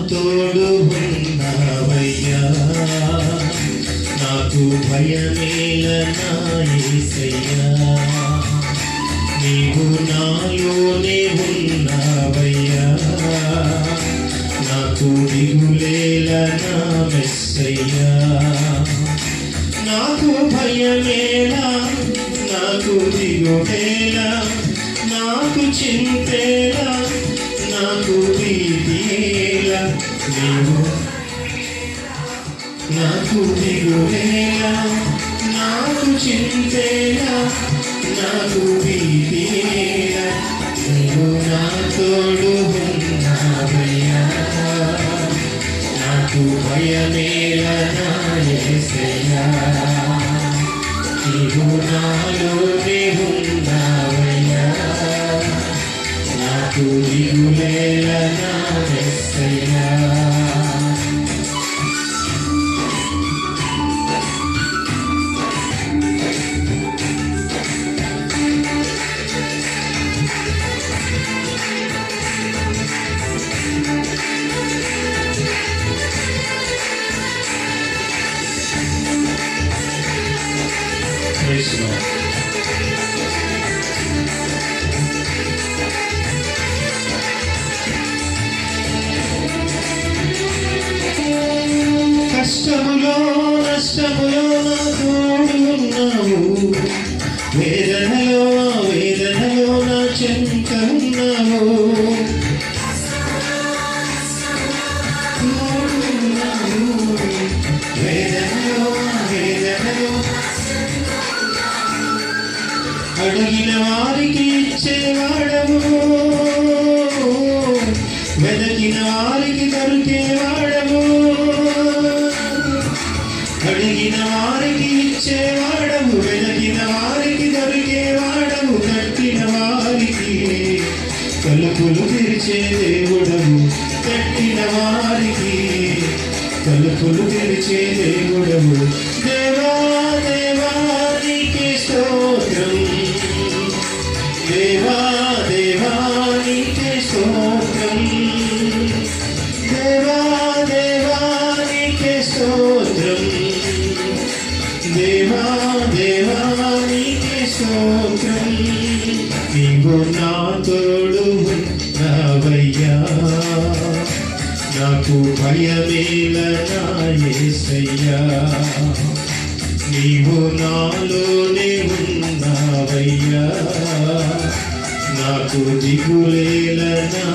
తోడు ఉన్నావయ్యా, నాకు భయమేల నా యేసయ్యా. నీవు నాలోనే ఉన్నావయ్యా, నాకు దిగులేల నా మెస్సయ్యా. నాకు భయమేలా, నాకు దిగులేలా, నాకు చింతేలా, నాకు భీతియేలా. నీవు నాకు దిగులేలా, నాకు చింతేలా, నాకు భీతియేలా. నీవు నా తోడు ఉన్నావయ్యా, నాకు భయమేలా నా యేసయ్యా. నీవు నాలోనే ఉన్నావయ్యా, నాకు దిగులేలా నా యేసయ్యా. కష్టములో నష్టములో నా తోడు ఉన్నావు, వేదనలో వేదనలో నా చెంత ఉన్నావు. వేదనలో వేదనలో అడిగిన వారికి ఇచ్చేవాడము, వెదకిన వారికి దొరికేవాడము. అడిగిన వారికి ఇచ్చేవాడము, వెదకిన వారికి దొరికేవాడము. కట్టిన వారికి తలుపులు తెరిచే దేవుడము, కట్టిన వారికి తలుపులు తెరిచే దేవుడము. దేవా దేవా నీకే స్తోత్రం, దేవా దేవా నీకే స్తోత్రం, దేవా దేవా నీకే స్తోత్రం, దేవా దేవా నీకే స్తోత్రం. నీవు నా తోడు ఉన్నావయ్యా, నాకు భయమేల నా యేసయ్యా. నీవు నాలోనే ఉన్నావయ్యా, నాకు దిగులేల నా